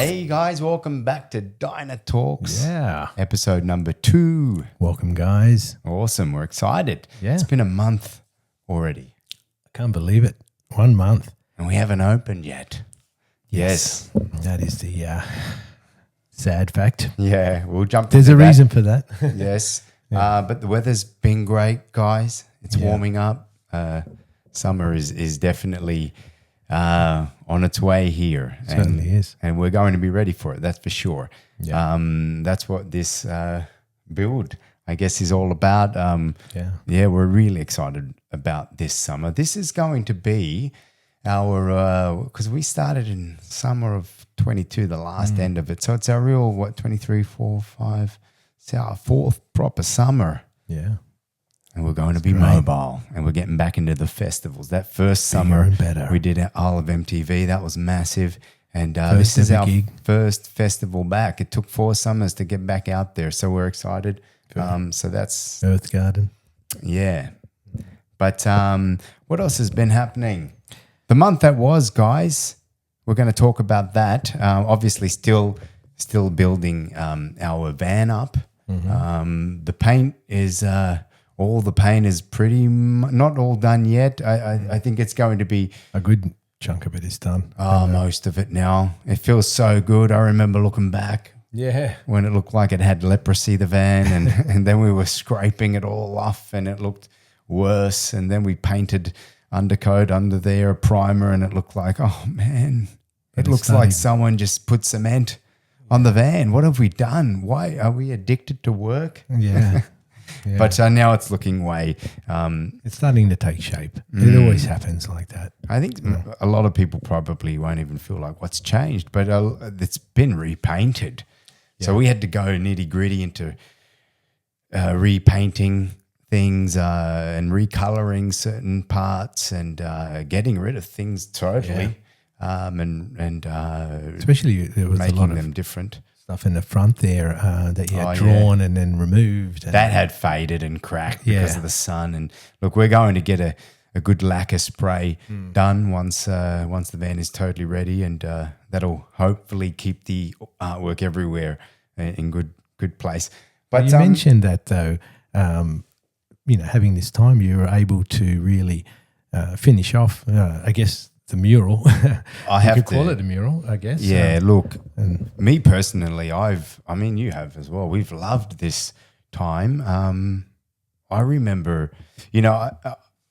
Hey guys, welcome back to Diner Talks. Yeah. Episode number 2. Welcome, guys. Awesome. We're excited. Yeah. It's been a month already. I can't believe it. 1 month. And we haven't opened yet. Yes. That is the sad fact. Yeah, we'll jump There's into a that. reason for that. Yes. But the weather's been great, guys. It's warming up. Summer is definitely on its way here. Certainly is. And we're going to be ready for it, that's for sure. Yeah. That's what this build, I guess, is all about. Yeah. We're really excited about this summer. This is going to be our, because we started in summer of 22, the last end of it. So it's our real, 23, 4, 5, it's our 4th proper summer. Yeah. And we're going to be mobile, and we're getting back into the festivals. That first summer, and better. we did Isle of MTV. That was massive. And this is our first festival back. It took 4 summers to get back out there, so we're excited. So that's Earth Garden. yeah. But what else has been happening? The month that was, guys, we're going to talk about that. Obviously, still building our van up. The paint is all the paint is pretty not all done yet. I think it's going to be A good chunk of it is done. most of it now. It feels so good. I remember looking back Yeah. when it looked like it had leprosy, the van, and then we were scraping it all off and it looked worse. And then we painted undercoat under there, a primer, and it looked like, oh man, it looks like someone just put cement on the van. What have we done? Why are we addicted to work? Yeah. Yeah. But now it's looking way. It's starting to take shape. It always happens like that. I think a lot of people probably won't even feel like what's changed, but it's been repainted. So we had to go nitty gritty into repainting things and recoloring certain parts and getting rid of things totally, and Especially there was a making lot of them different. stuff in the front there that you had drawn and then removed. And That had faded and cracked because of the sun. And look, we're going to get a good lacquer spray done once the van is totally ready, and that'll hopefully keep the artwork everywhere in good place. But you mentioned that though, having this time, you were able to really finish off, I guess, the mural. I have you to could call it a mural, I guess. Yeah, look, me personally, you have as well. We've loved this time. I remember,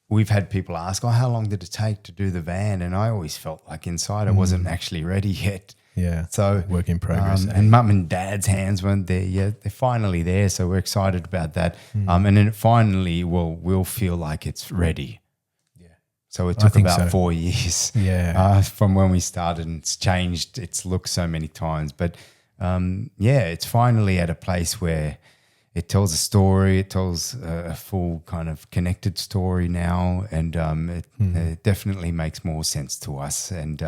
we've had people ask, how long did it take to do the van? And I always felt like inside I wasn't actually ready yet. Yeah, so work in progress. And Mum and Dad's hands weren't there yet. They're finally there, so we're excited about that. And then it finally we'll feel like it's ready. So it took about 4 years from when we started, and it's changed its look so many times. But it's finally at a place where it tells a story. It tells a full kind of connected story now, and it definitely makes more sense to us. And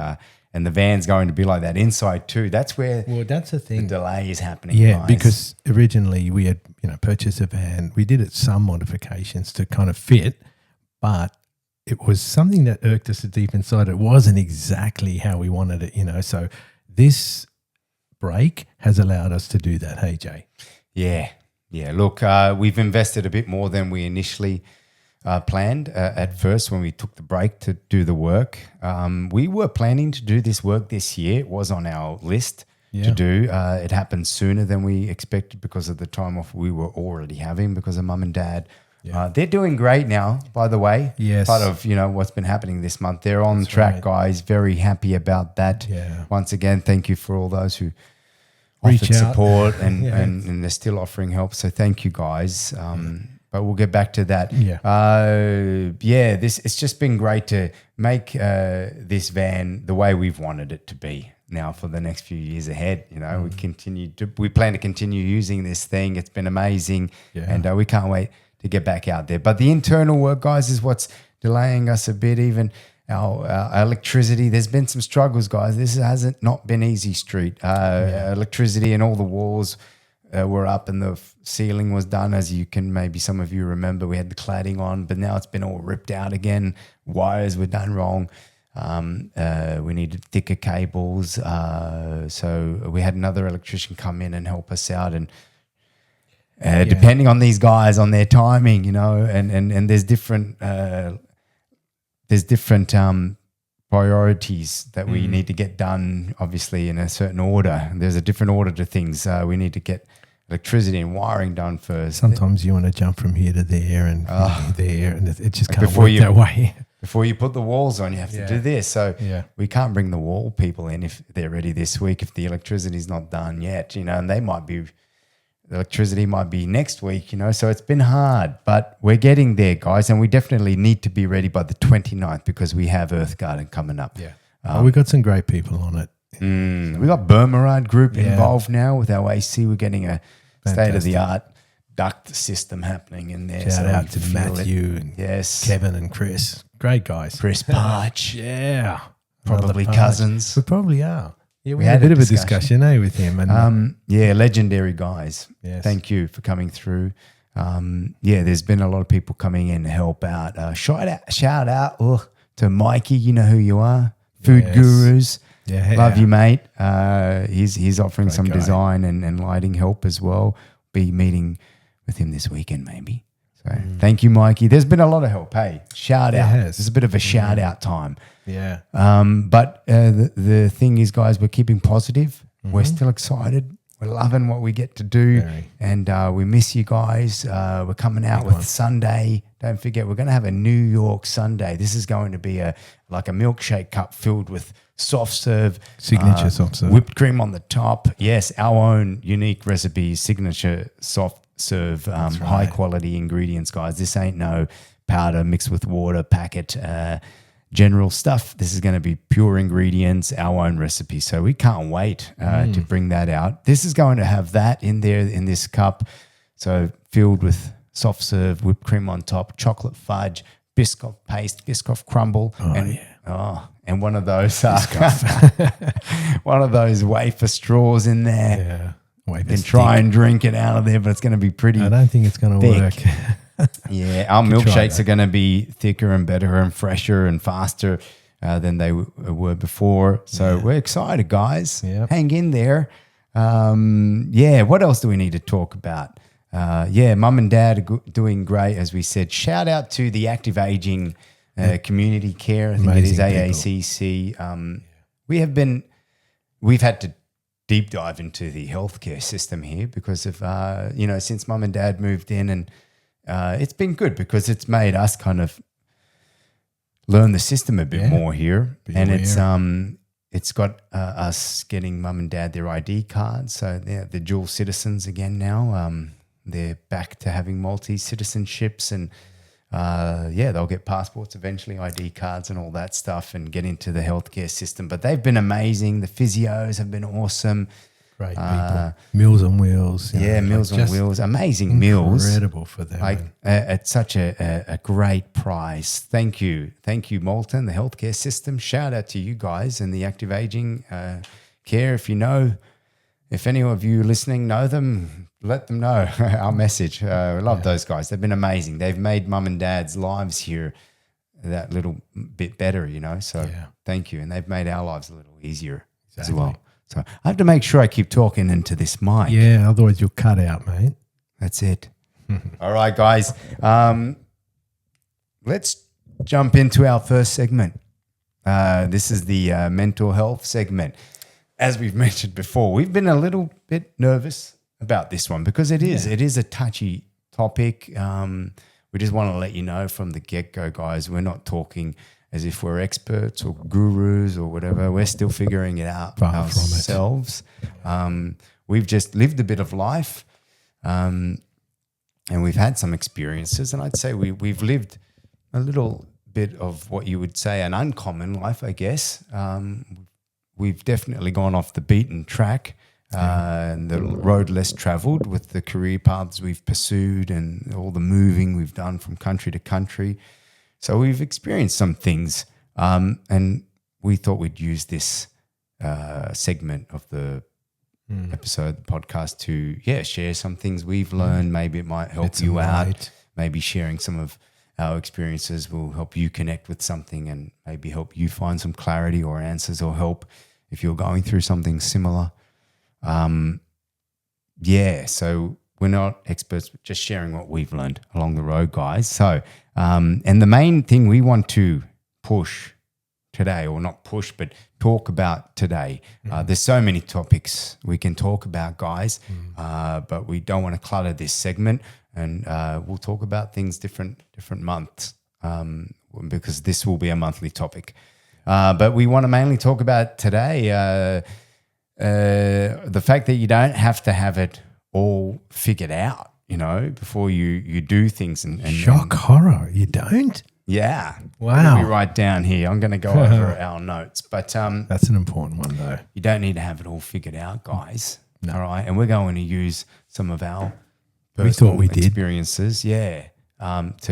the van's going to be like that inside too. That's where that's the thing. The delay is happening. Yeah, guys. because originally we had purchased a van. We did it some modifications to kind of fit, but it was something that irked us deep inside. It wasn't exactly how we wanted it, So this break has allowed us to do that. Hey, Jay. Yeah. Look, we've invested a bit more than we initially planned at first when we took the break to do the work. We were planning to do this work this year. It was on our list to do. It happened sooner than we expected because of the time off we were already having because of Mum and Dad. They're doing great now, by the way. Yes. Part of, what's been happening this month. They're on track, guys. Very happy about that. Yeah. Once again, thank you for all those who offered support and they're still offering help. So thank you, guys. But we'll get back to that. It's just been great to make this van the way we've wanted it to be now for the next few years ahead. We plan to continue using this thing. It's been amazing, and we can't wait to get back out there. But the internal work, guys, is what's delaying us a bit. Even our electricity, there's been some struggles, guys. This hasn't not been easy street. Electricity and all the walls were up and the ceiling was done, as you can maybe some of you remember. We had the cladding on, but now it's been all ripped out again. Wires were done wrong. We needed thicker cables. So we had another electrician come in and help us out. And depending on these guys, on their timing, and there's different priorities that we need to get done, obviously, in a certain order. There's a different order to things. We need to get electricity and wiring done first. Sometimes you want to jump from here to there and there, and it just can't work that way. Before you put the walls on, you have to do this. So we can't bring the wall people in if they're ready this week, if the electricity's not done yet, and the electricity might be next week, so it's been hard, but we're getting there, guys, and we definitely need to be ready by the 29th because we have Earth Garden coming up. Yeah. We've got some great people on it. We got Burmarad Group involved now with our AC. We're getting a state-of-the-art duct system happening in there. Shout out to Matthew and Kevin and Chris. Great guys. Chris Parch. Yeah. Probably cousins. We probably are. Yeah, we had a bit of a discussion with him. And legendary guys. Yes. Thank you for coming through. There's been a lot of people coming in to help out. Shout out to Mikey. You know who you are. Food Gurus. Yeah. Love you, mate. He's offering some design and lighting help as well. Be meeting with him this weekend maybe. So thank you, Mikey. There's been a lot of help. Hey, shout out. This is a bit of a shout out time. Yeah. But the thing is, guys, we're keeping positive. We're still excited. We're loving what we get to do. And we miss you guys. We're coming out with Sunday. Don't forget, we're going to have a New York Sunday. This is going to be like a milkshake cup filled with soft serve. Signature soft serve. Whipped cream on the top. Yes, our own unique recipe, signature soft serve, high quality ingredients, guys. This ain't no powder mixed with water packet general stuff. This is going to be pure ingredients, our own recipe. So we can't wait to bring that out. This is going to have that in there in this cup. So filled with soft serve, whipped cream on top, chocolate fudge, Biscoff paste, Biscoff crumble, and one of those wafer straws in there. Yeah, you can try and drink it out of there, but it's going to be pretty. I don't think it's going to work. Our milkshakes are going to be thicker and better and fresher and faster than they were before. So we're excited, guys. Yep. Hang in there. What else do we need to talk about? Mum and dad are doing great, as we said. Shout out to the Active Aging Community Care. I think it is AACC. We've had to deep dive into the healthcare system here because of, since mum and dad moved in, and it's been good because it's made us kind of learn the system a bit more here. It's got us getting mum and dad their ID cards. So they're dual citizens again now. They're back to having multi-citizenships and they'll get passports eventually, ID cards and all that stuff and get into the healthcare system. But they've been amazing. The physios have been awesome. Great people. Meals on Wheels. Meals on Wheels. Amazing meals. Incredible for them. At such a great price. Thank you. Thank you, Moulton, the healthcare system. Shout out to you guys and the Active Aging Care. If any of you listening know them, let them know our message. We love those guys. They've been amazing. They've made mum and dad's lives here that little bit better, So thank you. And they've made our lives a little easier as well. So I have to make sure I keep talking into this mic. Yeah, otherwise you'll cut out, mate. That's it. All right, guys. Let's jump into our first segment. This is the mental health segment. As we've mentioned before, we've been a little bit nervous about this one because it is a touchy topic. We just want to let you know from the get-go, guys, we're not talking as if we're experts or gurus or whatever. We're still figuring it out ourselves. We've just lived a bit of life and we've had some experiences, and I'd say we've lived a little bit of what you would say an uncommon life, I guess. We've definitely gone off the beaten track and the road less traveled with the career paths we've pursued and all the moving we've done from country to country. So we've experienced some things and we thought we'd use this segment of the episode, the podcast, to share some things we've learned. Maybe it might help you out. Maybe sharing some of our experiences will help you connect with something and maybe help you find some clarity or answers or help if you're going through something similar. So we're not experts, but just sharing what we've learned along the road, guys. So, and the main thing we want to push today, or not push, but talk about today. There's so many topics we can talk about, guys, but we don't want to clutter this segment, and we'll talk about things different months because this will be a monthly topic. But we want to mainly talk about today the fact that you don't have to have it all figured out, before you do things. And shock horror, you don't? Yeah. Wow. Let me write down here. I'm going to go over our notes. But that's an important one, though. You don't need to have it all figured out, guys. No. All right. And we're going to use some of our personal experiences, to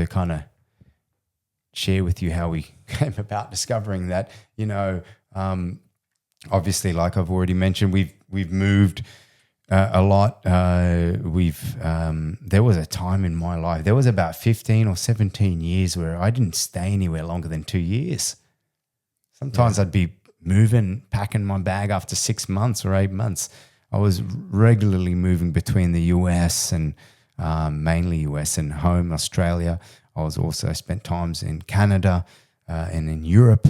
kind of share with you how we came about discovering that. Obviously, like I've already mentioned, we've moved a lot. There was a time in my life, there was about 15 or 17 years where I didn't stay anywhere longer than 2 years. Sometimes I'd be packing my bag after 6 months or 8 months. I was regularly moving between the US and mainly US and home, Australia. I spent times in Canada and in Europe.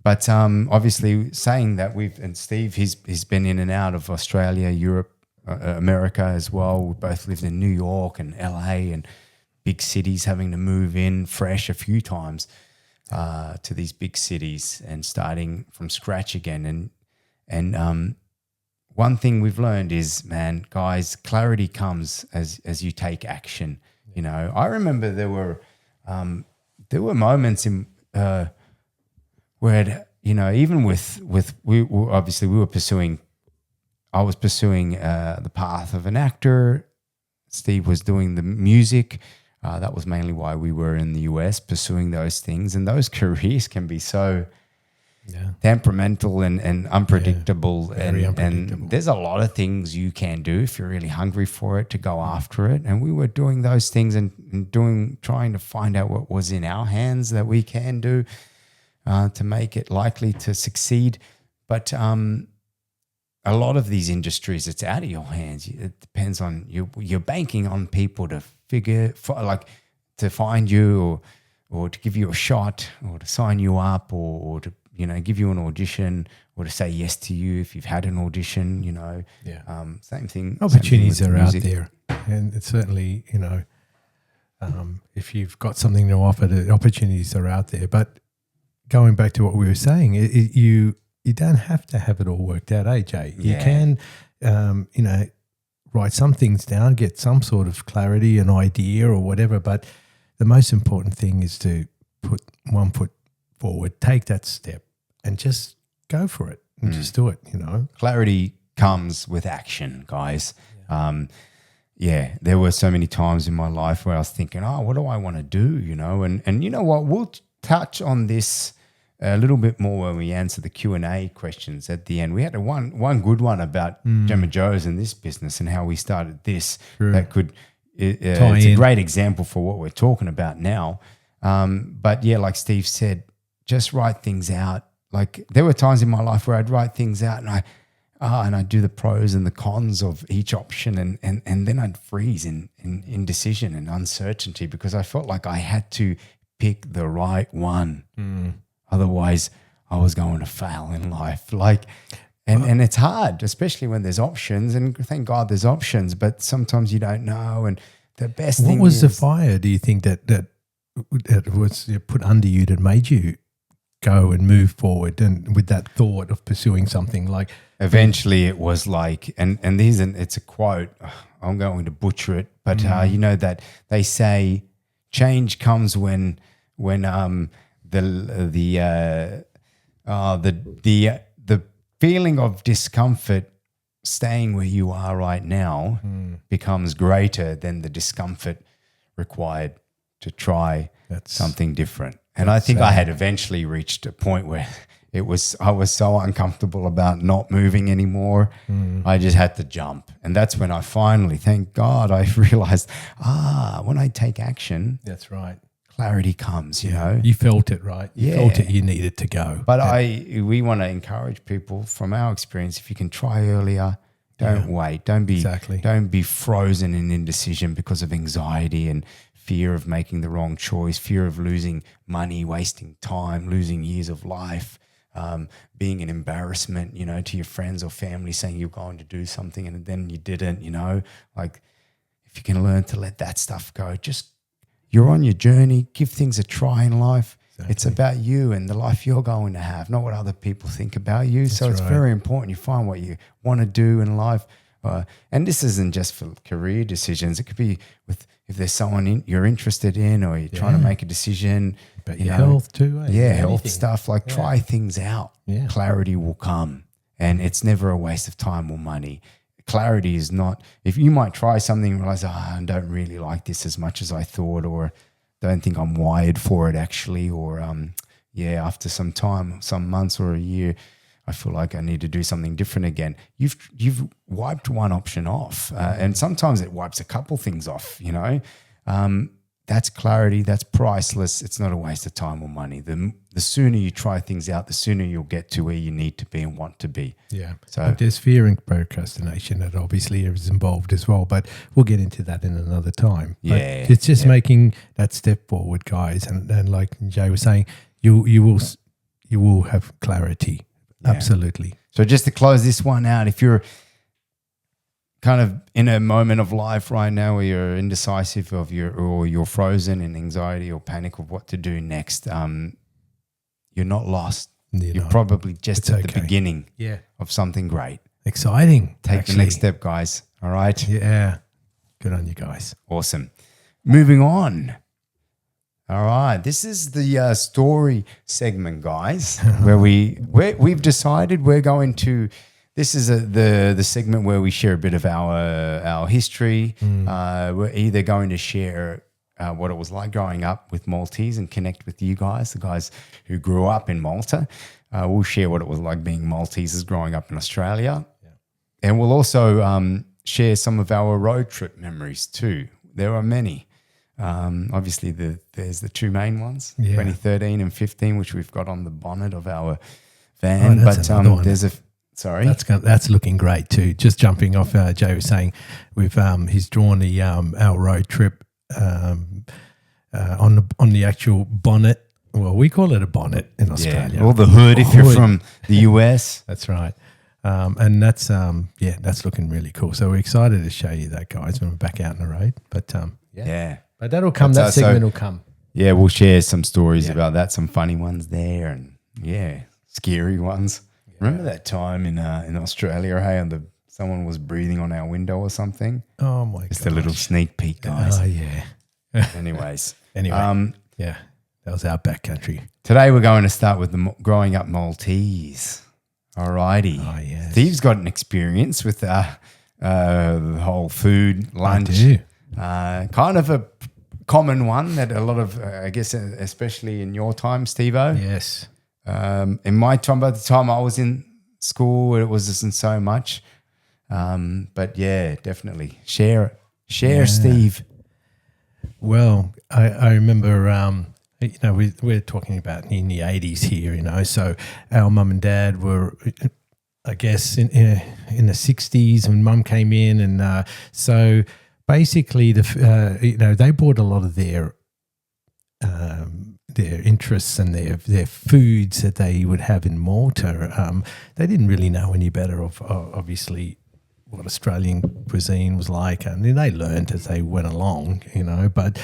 But obviously saying that and Steve, he's been in and out of Australia, Europe, America as well. We both lived in New York and LA and big cities, having to move in fresh a few times to these big cities and starting from scratch again. And one thing we've learned is, man, guys, clarity comes as you take action. I remember there were moments in where even with we were pursuing. I was pursuing the path of an actor. Steve was doing the music. That was mainly why we were in the US pursuing those things. And those careers can be so temperamental and unpredictable. Very unpredictable. And there's a lot of things you can do if you're really hungry for it to go after it. And we were doing those things and trying to find out what was in our hands that we can do to make it likely to succeed. But a lot of these industries, it's out of your hands. It depends on you. You're banking on people to to find you or to give you a shot or to sign you up or to give you an audition or to say yes to you if you've had an audition. Same thing. Opportunities are out there, and it's certainly if you've got something to offer, the opportunities are out there. But going back to what we were saying, you don't have to have it all worked out, Jay? You can, write some things down, get some sort of clarity, an idea or whatever. But the most important thing is to put one foot forward, take that step and just go for it and just do it, Clarity comes with action, guys. There were so many times in my life where I was thinking, what do I want to do, And you know what? We'll touch on this a little bit more when we answer the Q&A questions at the end. We had one good one about Gemma Joe's and this business and how we started this. True. That could it's a great example for what we're talking about now. But like Steve said, just write things out. Like there were times in my life where I'd write things out and I'd do the pros and the cons of each option and then I'd freeze in indecision and uncertainty because I felt like I had to pick the right one. Otherwise, I was going to fail in life. And it's hard, especially when there's options. And thank God there's options, but sometimes you don't know. And the best thing is... What was the fire, do you think, that was put under you that made you go and move forward and with that thought of pursuing something like... Eventually it was like, and it's a quote, I'm going to butcher it, but that they say change comes when the feeling of discomfort staying where you are right now becomes greater than the discomfort required to try something different. And I think I had eventually reached a point where I was so uncomfortable about not moving anymore. I just had to jump. And that's when I finally, thank God, I realized, when I take action, that's right. Clarity comes, you know. You felt it, right? You felt it, you needed to go. But we want to encourage people from our experience, if you can try earlier, don't wait. Don't be frozen in indecision because of anxiety and fear of making the wrong choice, fear of losing money, wasting time, losing years of life. Being an embarrassment, you know, to your friends or family, saying you're going to do something and then you didn't, you know. Like, if you can learn to let that stuff go, you're on your journey, give things a try in life. Exactly. It's about you and the life you're going to have, not what other people think about you. That's so it's very important you find what you want to do in life. And this isn't just for career decisions. It could be if there's someone you're interested in, or you're trying to make a decision. But your health too, eh? Yeah, health stuff. Like, try things out. Yeah. Clarity will come, and it's never a waste of time or money. Clarity is not, if you might try something and realize, I don't really like this as much as I thought, or don't think I'm wired for it actually, or after some time, some months or a year, I feel like I need to do something different again. You've wiped one option off, and sometimes it wipes a couple things off, you know. That's clarity. That's priceless. It's not a waste of time or money. The sooner you try things out, the sooner you'll get to where you need to be and want to be. Yeah. So but there's fear and procrastination that obviously is involved as well, but we'll get into that in another time. But it's just making that step forward, guys. And like Jay was saying, you will have clarity. Yeah. Absolutely. So just to close this one out, if you're kind of in a moment of life right now where you're indecisive or you're frozen in anxiety or panic of what to do next, you're not lost. You're probably just at the beginning of something great. Exciting. Take the next step, guys. All right? Yeah. Good on you guys. Awesome. Moving on. All right. This is the story segment, guys, where we've decided we're going to. This is the segment where we share a bit of our history. We're either going to share what it was like growing up with Maltese and connect with you guys, the guys who grew up in Malta. We'll share what it was like being Maltesers growing up in Australia. Yeah. And we'll also share some of our road trip memories too. There are many. Obviously, there's the two main ones, 2013 and 15, which we've got on the bonnet of our van. Oh, but there's a... Sorry, that's looking great too. Just jumping off, Jay was saying, he's drawn our road trip on the actual bonnet. Well, we call it a bonnet in Australia, or the hood if you're from the US. That's right, and that's looking really cool. So we're excited to show you that, guys, when we're back out on the road. But but that'll come. That segment will come. Yeah, we'll share some stories about that, some funny ones there, and scary ones. Remember that time in Australia, hey, and someone was breathing on our window or something? Oh, my God. Just a little sneak peek, guys. Oh, yeah. Anyways. That was our backcountry. Today we're going to start with the growing up Maltese. All righty. Oh, yes. Steve's got an experience with the whole food, lunch. I do. Kind of a common one that a lot of, I guess, especially in your time, Steve-O. Yes. In my time, by the time I was in school, it wasn't so much. But yeah, definitely share, Steve. Well, I remember, we're talking about in the 80s here, so our mum and dad were, I guess, in the 60s when mum came in. And so basically, they bought a lot of their interests and their foods that they would have in Malta. They didn't really know any better of obviously what Australian cuisine was like. I mean, they learned as they went along, but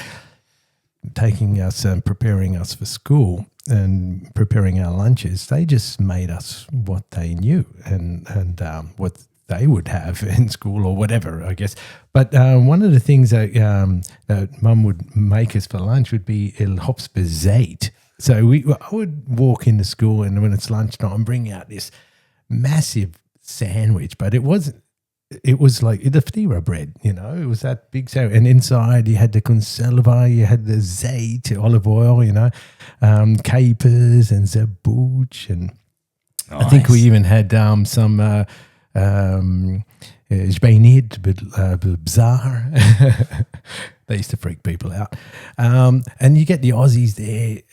taking us and preparing us for school and preparing our lunches, they just made us what they knew and what they would have in school or whatever, I guess. But one of the things that Mum would make us for lunch would be el hops bezait. So I would walk into school and when it's lunchtime, bring out this massive sandwich, but it was like the fira bread, it was that big sandwich. And inside you had the conserva, you had the zait, olive oil, capers and zabouche and Nice. I think we even had some ik ben niet bizarre. They used to freak people out. And you get the Aussies there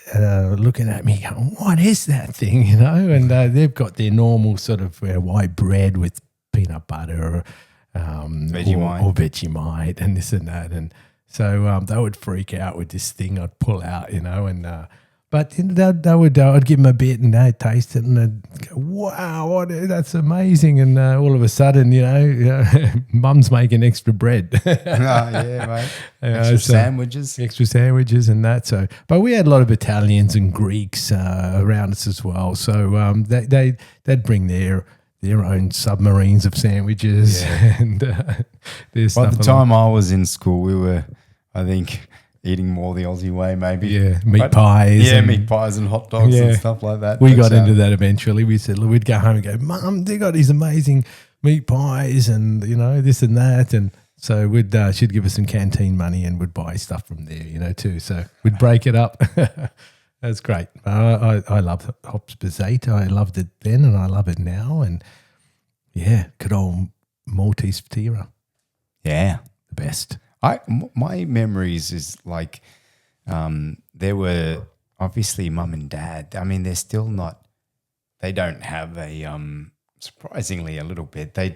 looking at me going, what is that thing, you know? And they've got their normal sort of white bread with peanut butter or Vegemite and this and that. And so they would freak out with this thing I'd pull out, you know, and but you know, I'd give them a bit and they'd taste it and they'd go, wow, that's amazing. And all of a sudden, you know, mum's making extra bread. Yeah, mate. Extra sandwiches and that. So, but we had a lot of Italians and Greeks around us as well. So they'd bring their own submarines of sandwiches. Yeah. And by the time I was in school, we were, I think, eating more the Aussie way, maybe. Yeah, meat pies and hot dogs and stuff like that. We got into that eventually. We said, we'd go home and go, Mum, they got these amazing meat pies and, you know, this and that. And so she'd give us some canteen money and we'd buy stuff from there, you know, too. So we'd break it up. That's great. I love Hops Bezate. I loved it then and I love it now. And yeah, good old Maltese Fatira. Yeah. The best. My memories is like there were obviously mum and dad. I mean, they're still not. They don't have a surprisingly a little bit. They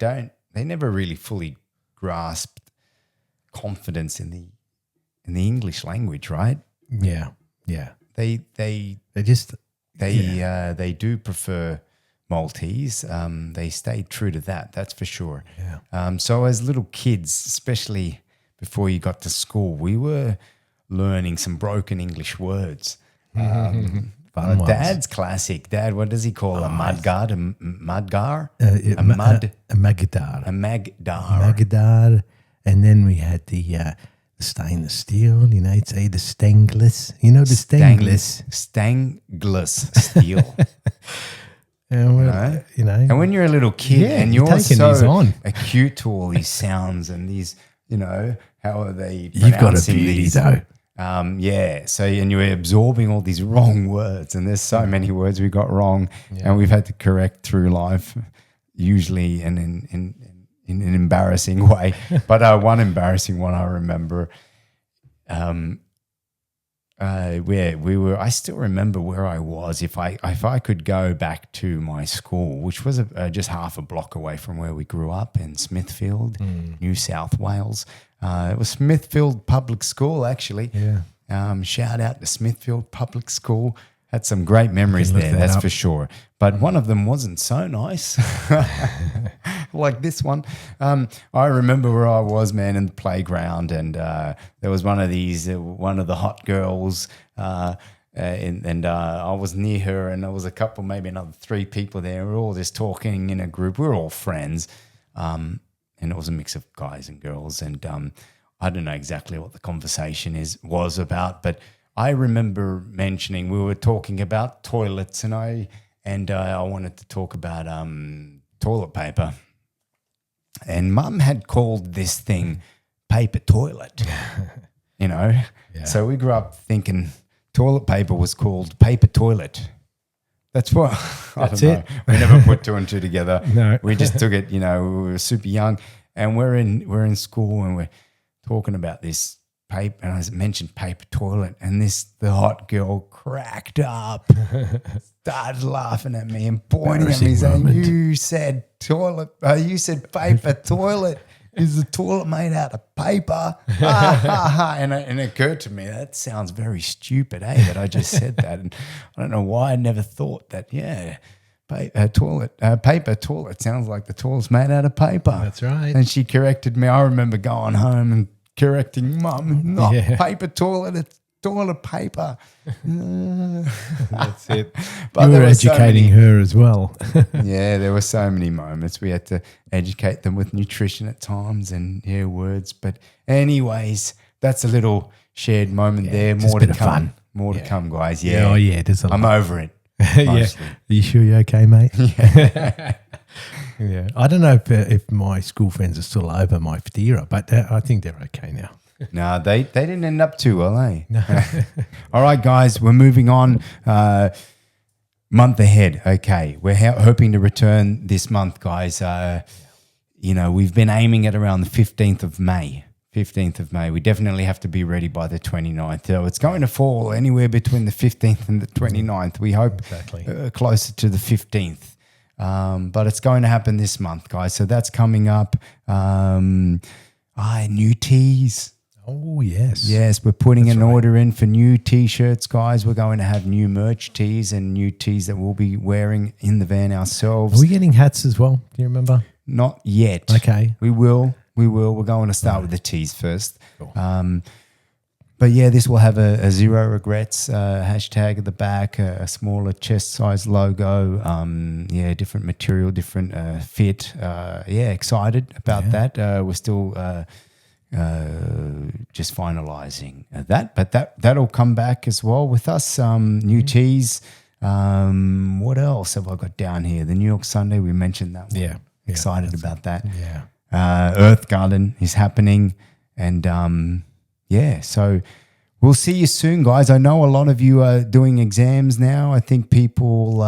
never really fully grasped confidence in the English language, right? Yeah. They do prefer Maltese. They stayed true to that. That's for sure. Yeah. So as little kids, especially before you got to school, we were learning some broken English words. Dad's classic. Dad, what does he call a mudguard? A mudgar? A magdar. A magdar. Magdar. And then we had the stainless steel, you know, it's the stainless. You know the stainless. Stainless steel. And you know. And when you're a little kid and you're so acute to all these sounds and these, you know, how are they pronouncing You've got a beauty though. So, and you're absorbing all these wrong words and there's so many words we got wrong and we've had to correct through life usually and in an embarrassing way. But one embarrassing one I remember where we were, I still remember where I was. If I could go back to my school, which was just half a block away from where we grew up in Smithfield, New South Wales. It was Smithfield Public School, actually. Yeah. Shout out to Smithfield Public School. Had some great memories there, that's for sure. But one of them wasn't so nice, like this one. I remember where I was, man, in the playground, and there was one of the hot girls, and I was near her, and there was a couple, maybe another 3 people there. We were all just talking in a group. We were all friends, and it was a mix of guys and girls. And I don't know exactly what the conversation was about, but I remember mentioning we were talking about toilets, and I wanted to talk about toilet paper, and Mum had called this thing paper toilet, you know. Yeah. So we grew up thinking toilet paper was called paper toilet. That's what. That's it. We never put 2 and 2 together. No, we just took it. You know, we were super young, and we're in school, and we're talking about this paper, and I mentioned paper toilet, and the hot girl cracked up, started laughing at me and pointing at me saying, "You said toilet. You said paper toilet. Is the toilet made out of paper?" And it occurred to me that sounds very stupid, that I just said that, and I don't know why I never thought that. Yeah. Paper toilet sounds like the toilet's made out of paper. That's right. And she corrected me. I remember going home and correcting Mum, not paper toilet, it's toilet paper. That's it. But you were educating her as well. Yeah, there were so many moments. We had to educate them with nutrition at times and words. But anyways, that's a little shared moment there. More to come. Fun. More to come, guys. Yeah. Oh, yeah. There's a lot. I'm over it. Yeah. Are you sure you're okay, mate? Yeah. Yeah. I don't know if my school friends are still over my Fatira, but I think they're okay now. No, they didn't end up too well, eh? No. All right, guys, we're moving on. Month ahead. Okay. We're hoping to return this month, guys. We've been aiming at around the 15th of May. 15th of May. We definitely have to be ready by the 29th. So it's going to fall anywhere between the 15th and the 29th. We hope closer to the 15th. But it's going to happen this month, guys. So that's coming up. New tees. Oh, yes. Yes, we're putting an order in for new T-shirts, guys. We're going to have new merch tees and new tees that we'll be wearing in the van ourselves. Are we getting hats as well? Do you remember? Not yet. Okay. We will. We're going to start with the tees first. Cool. But yeah, this will have a zero regrets hashtag at the back, a smaller chest size logo. Different material, different fit. Excited about that. We're still just finalizing that, but that'll come back as well with us. New tees. What else have I got down here? The New York Sunday, we mentioned that one. Excited about that. Earth Garden is happening, and so we'll see you soon, guys. I know a lot of you are doing exams now. I think people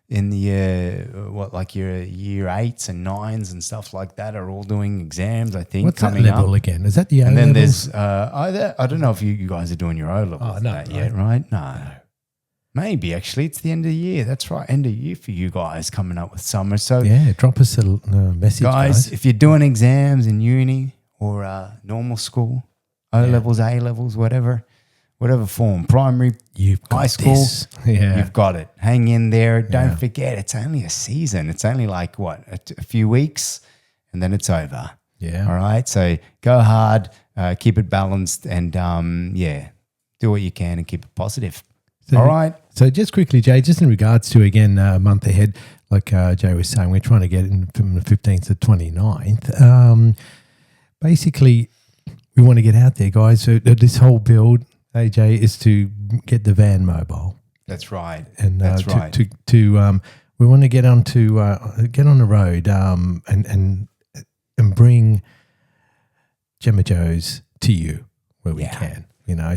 in the your year 8s and 9s and stuff like that are all doing exams, I think. What's coming that level up again? Is that the A and then levels? There's I don't know if you guys are doing your O levels yet, right? No. Maybe actually it's the end of the year. That's right, end of the year for you guys coming up with summer. So drop us a message, guys. If you're doing exams in uni or normal school, O levels, A levels, whatever form, primary, high school, you've got it. Hang in there. Don't forget, it's only a season. It's only like a few weeks, and then it's over. Yeah. All right. So go hard, keep it balanced, and do what you can and keep it positive. So, all right. So just quickly, Jay, just in regards to, again, month ahead, like Jay was saying, we're trying to get in from the 15th to 29th. Basically, we want to get out there, guys. So this whole build, AJ, is to get the van mobile. That's right. And we want to get on the road and bring Gemma Joe's to you where we can.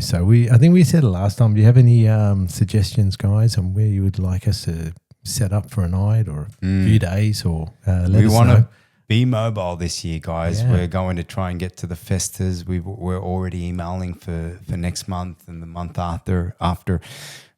So I think we said it last time. Do you have any suggestions, guys, on where you would like us to set up for a night or a few days, or let us know? We want to be mobile this year, guys. We're going to try and get to the festas. We're already emailing for next month and the month after.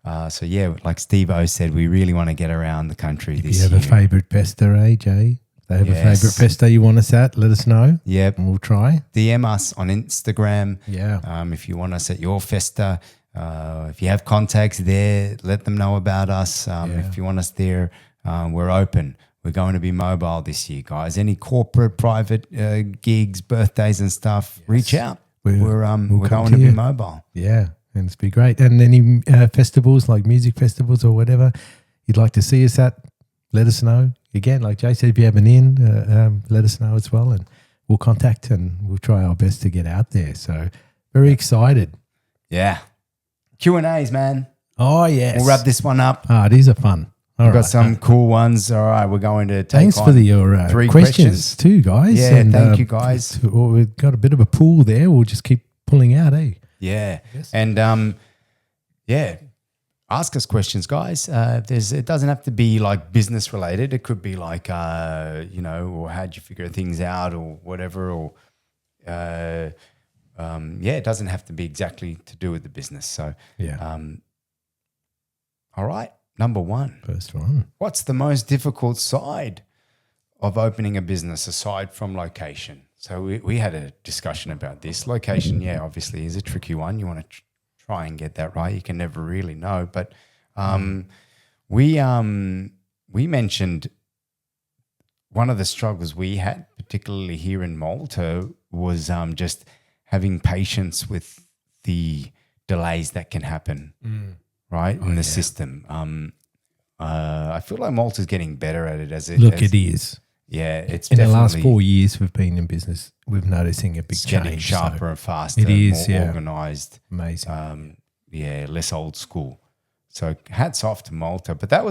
Like Steve-O said, we really want to get around the country this year. Do you have a favourite festa, AJ? They have a favourite festa you want us at, let us know. Yep. And we'll try. DM us on Instagram. Yeah. If you want us at your festa. If you have contacts there, let them know about us. If you want us there, we're open. We're going to be mobile this year, guys. Any corporate, private gigs, birthdays and stuff, reach out. We're going to be mobile. Yeah, and it's be great. And any festivals, like music festivals or whatever you'd like to see us at, let us know. Again, like Jay said, if you have an in, let us know as well, and we'll contact and we'll try our best to get out there. So very excited. Yeah. Q&As, man. Oh, yes. We'll wrap this one up. These are fun. We've got some cool ones. All right, we're going to take Thanks for your 3 questions too, guys. Yeah, and, thank you, guys. We've got a bit of a pool there. We'll just keep pulling out, eh? Yeah. Yes. And, ask us questions, guys. It doesn't have to be like business related. It could be like, or how'd you figure things out or whatever, or it doesn't have to be exactly to do with the business. So, all right. Number 1. First one. What's the most difficult side of opening a business aside from location? So we had a discussion about this. Location, obviously is a tricky one. You want to try and get that right. You can never really know. But we mentioned one of the struggles we had, particularly here in Malta, was just having patience with the delays that can happen. Right, in the system. I feel like Malta's getting better at it it is. Yeah, it's in the last 4 years we've been in business. We're noticing a big change. Getting sharper and faster. It is, more organised. Amazing. Less old school. So hats off to Malta. But that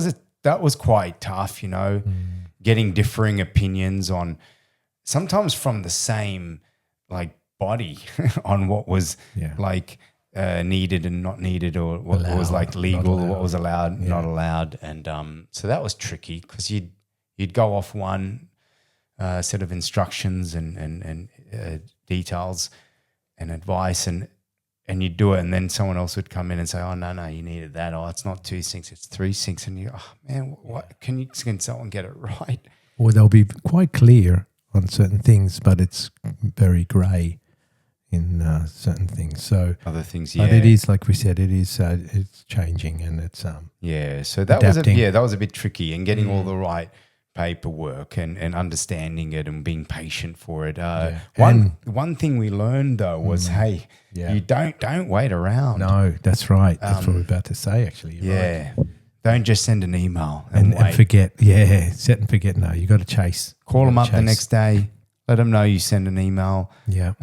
was quite tough, getting differing opinions on sometimes from the same like body on what was like needed and not needed, or what was like legal, what was allowed, not allowed. And so that was tricky because you'd go off one set of instructions and details and advice, and you'd do it, and then someone else would come in and say, oh, no, you needed that. Oh, it's not 2 sinks, it's 3 sinks. And you, oh, man, what can someone get it right? Or they'll be quite clear on certain things, but it's very grey in certain things. So other things, but it is, like we said, it's changing, and it's So that adapting. Was a bit tricky, and getting all the right paperwork and understanding it and being patient for it. One thing we learned though was, hey, you don't wait around. No, that's right. That's what we're about to say. Actually, Right. Don't just send an email and forget. Yeah, set and forget. No, you got to chase. Call them up the next day. Let them know you send an email. Yeah.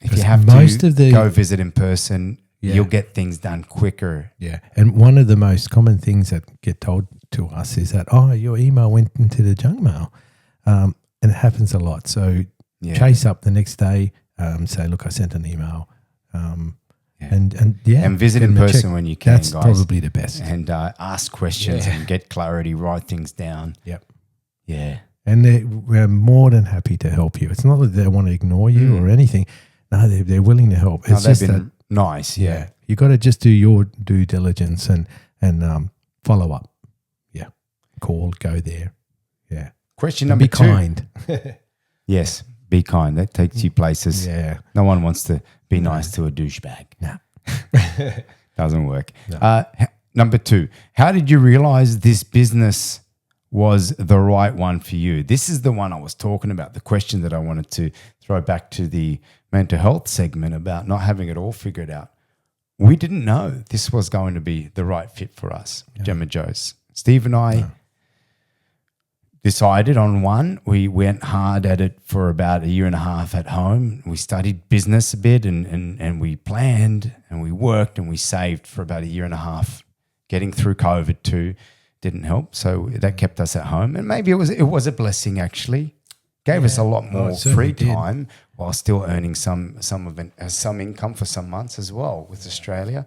If you have to go visit in person, you'll get things done quicker. Yeah. And one of the most common things that get told to us is that, oh, your email went into the junk mail. And it happens a lot. So chase up the next day, say, look, I sent an email. And visit in person when you can, That's guys. Probably the best. And ask questions and get clarity, write things down. Yep. Yeah. And we're more than happy to help you. It's not that they want to ignore you or anything. No, they're willing to help. It's they've been nice. Yeah. You got to just do your due diligence and follow up. Yeah. Call, go there. Yeah. Question number 2. Be kind. Yes. Be kind. That takes you places. Yeah. No one wants to be nice to a douchebag. No. Doesn't work. No. Number 2. How did you realize this business was the right one for you? This is the one I was talking about, the question that I wanted to throw back to the mental health segment about not having it all figured out. We didn't know this was going to be the right fit for us, Gemma Joe's. Steve and I decided on one. We went hard at it for about 1.5 years at home. We studied business a bit and we planned and we worked and we saved for about 1.5 years. Getting through COVID too didn't help, so that kept us at home. And maybe it was a blessing actually. Gave us a lot more free time while still earning some income for some months as well with Australia.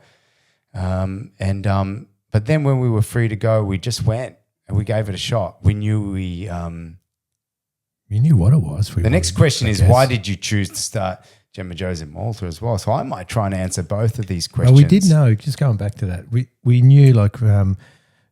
But then when we were free to go, we just went and we gave it a shot. We knew we knew what it was. The next question is, why did you choose to start Gemma Joe's in Malta as well? So I might try and answer both of these questions. Well, we did know, just going back to that, we knew like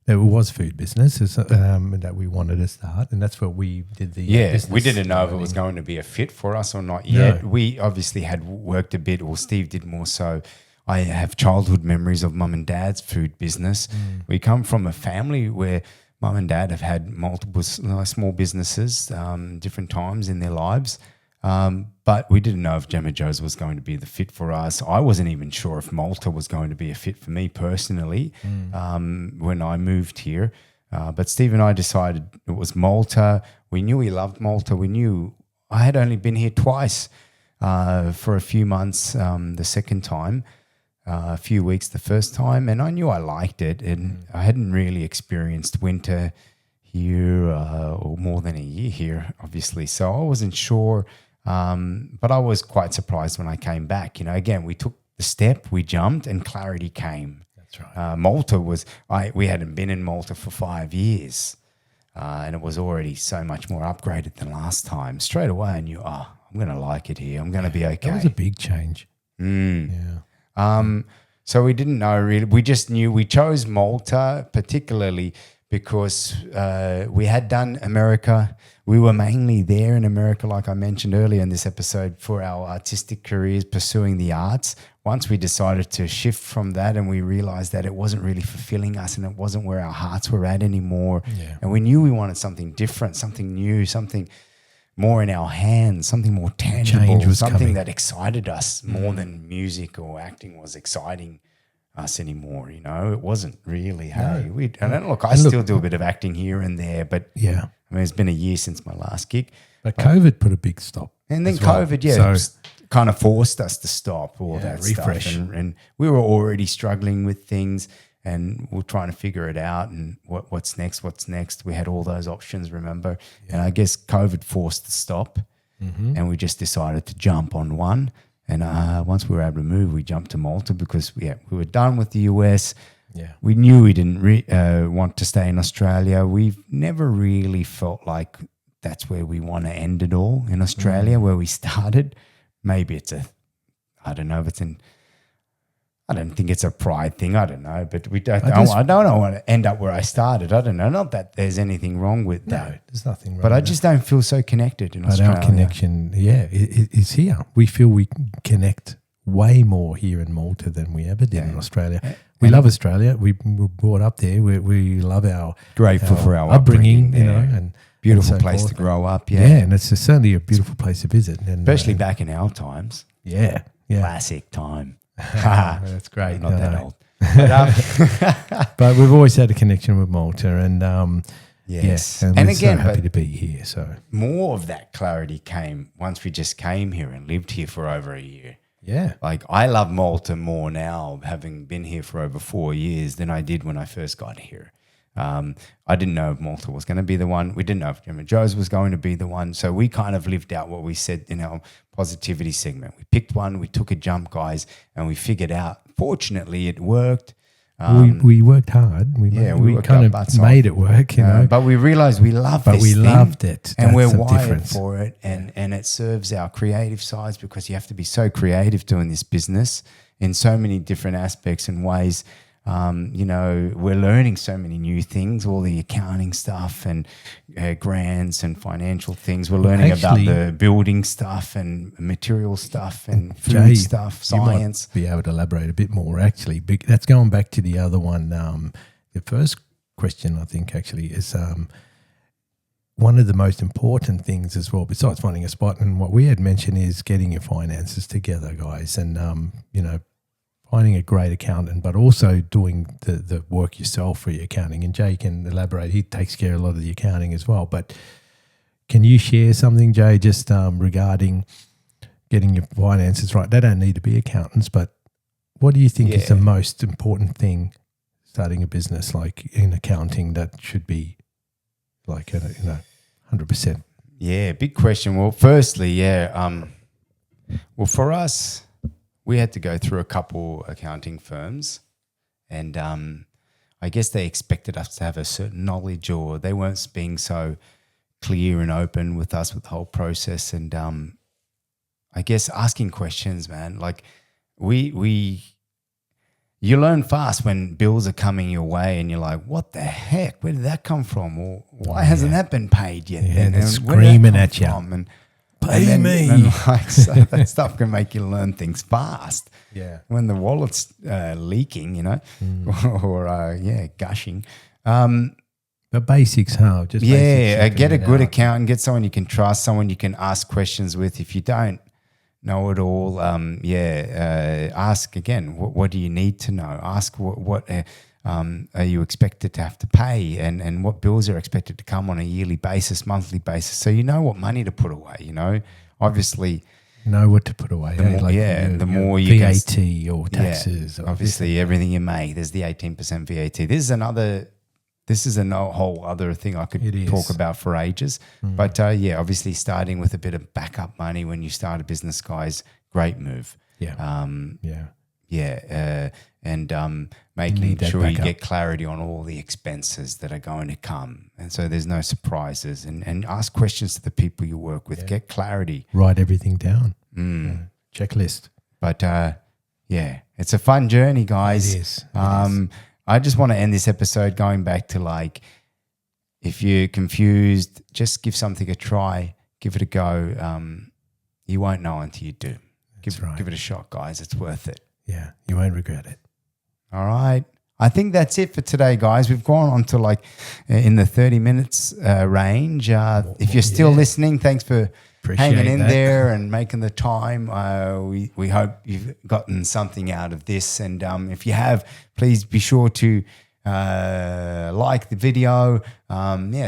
that it was food business that we wanted to start, and that's what we did the business. We didn't know if it was going to be a fit for us or not yet. No. We obviously had worked a bit, or Steve did more so. I have childhood memories of mum and dad's food business. We come from a family where mum and dad have had multiple small businesses, different times in their lives. But we didn't know if Gemma Joe's was going to be the fit for us. I wasn't even sure if Malta was going to be a fit for me personally when I moved here. But Steve and I decided it was Malta. We knew we loved Malta. We knew I had only been here twice for a few months the second time, a few weeks the first time, and I knew I liked it. And I hadn't really experienced winter here or more than a year here, obviously. So I wasn't sure. But I was quite surprised when I came back. Again, we took the step, we jumped, and clarity came. That's right. Malta we hadn't been in Malta for 5 years, and it was already so much more upgraded than last time. Straight away, I knew, I'm going to like it here. I'm going to be okay. That was a big change. Yeah. So we didn't know really. We just knew we chose Malta particularly because we had done America. We were mainly there in America, like I mentioned earlier in this episode, for our artistic careers, pursuing the arts. Once we decided to shift from that and we realized that it wasn't really fulfilling us and it wasn't where our hearts were at anymore. Yeah. And we knew we wanted something different, something new, something more in our hands, something more tangible, something that excited us more than music or acting was exciting us anymore. It wasn't really. I still do a bit of acting here and there, but it's been a year since my last gig. But COVID put a big stop. And then COVID, kind of forced us to stop all that refresh stuff. And we were already struggling with things and we're trying to figure it out and what's next. We had all those options, remember? Yeah. And I guess COVID forced the stop and we just decided to jump on one And once we were able to move, we jumped to Malta because we were done with the US. Yeah. We knew we didn't want to stay in Australia. We've never really felt like that's where we want to end it all in Australia, where we started. Maybe it's I don't know if it's I don't think it's a pride thing. I don't know, but I don't want to end up where I started. I don't know. Not that there's anything wrong with that. No, there's nothing wrong. But I just don't feel so connected in Australia. But our connection, is here. We feel we connect way more here in Malta than we ever did in Australia. We love Australia. We were brought up there. We love grateful for our upbringing, you know, and beautiful and so place forth. to grow up. Yeah, and it's certainly a beautiful place to visit, and especially back in our times. Yeah. Classic time. That's great. Not that old. But, but we've always had a connection with Malta, and yes, and we're so happy to be here. So more of that clarity came once we just came here and lived here for over a year. Yeah. Like I love Malta more now, having been here for over 4 years, than I did when I first got here. I didn't know if Malta was going to be the one. We didn't know if Gemma Joe's was going to be the one. So we kind of lived out what we said in our positivity segment. We picked one, we took a jump, guys, and we figured out. Fortunately, it worked. We worked hard. We kind of made it work, you know. But we realized we loved this thing. Loved it. And we're wired for it. And it serves our creative sides, because you have to be so creative doing this business in so many different aspects and ways. You know, we're learning so many new things, all the accounting stuff and grants and financial things. We're learning about the building stuff and material stuff and food stuff, science. You might be able to elaborate a bit more, actually. That's going back to the other one. The first question, I think, actually, is one of the most important things as well, besides finding a spot. And what we had mentioned is getting your finances together, guys, and, you know, finding a great accountant, but also doing the work yourself for your accounting. And Jay can elaborate. He takes care of a lot of the accounting as well. But can you share something, Jay, just regarding getting your finances right? They don't need to be accountants, but what do you think is the most important thing starting a business like in accounting that should be like, 100%? Yeah, big question. Well, firstly, well, for us, we had to go through a couple accounting firms, and I guess they expected us to have a certain knowledge, or they weren't being so clear and open with us with the whole process. And I guess asking questions, man, like you learn fast when bills are coming your way and you're like, what the heck? Where did that come from? Or why hasn't that been paid yet? Yeah, and they're screaming at you. And pay me. So that stuff can make you learn things fast. Yeah. When the wallet's leaking, you know, or gushing. The basics, how? Just get a good accountant, get someone you can trust, someone you can ask questions with. If you don't know it all, ask again. What do you need to know? Ask what are you expected to have to pay, and what bills are expected to come on a yearly basis, monthly basis, so you know what money to put away. You know, obviously know what to put away. The more you VAT or taxes. Yeah, obviously, everything you make. There's the 18% VAT. This is a whole other thing I could talk about for ages. But obviously starting with a bit of backup money when you start a business, guys, great move. And making sure you get clarity on all the expenses that are going to come. And so there's no surprises, and ask questions to the people you work with. Get clarity. Write everything down. Checklist. But it's a fun journey, guys. It is. I just want to end this episode going back to, like, if you're confused, just give something a try. Give it a go. You won't know until you do. Give it a shot, guys. It's worth it. Yeah, you won't regret it. All right. I think that's it for today, guys. We've gone on to like in the 30 minutes range. If you're still listening, thanks for hanging in there and making the time. We hope you've gotten something out of this. And if you have, please be sure to like the video,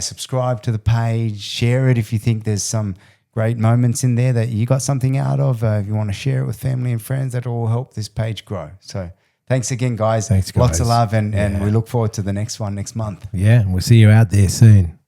subscribe to the page, share it if you think there's some great moments in there that you got something out of. If you want to share it with family and friends, that will help this page grow. So thanks again, guys. Thanks, guys. Lots of love, and we look forward to the next one next month. Yeah, and we'll see you out there soon.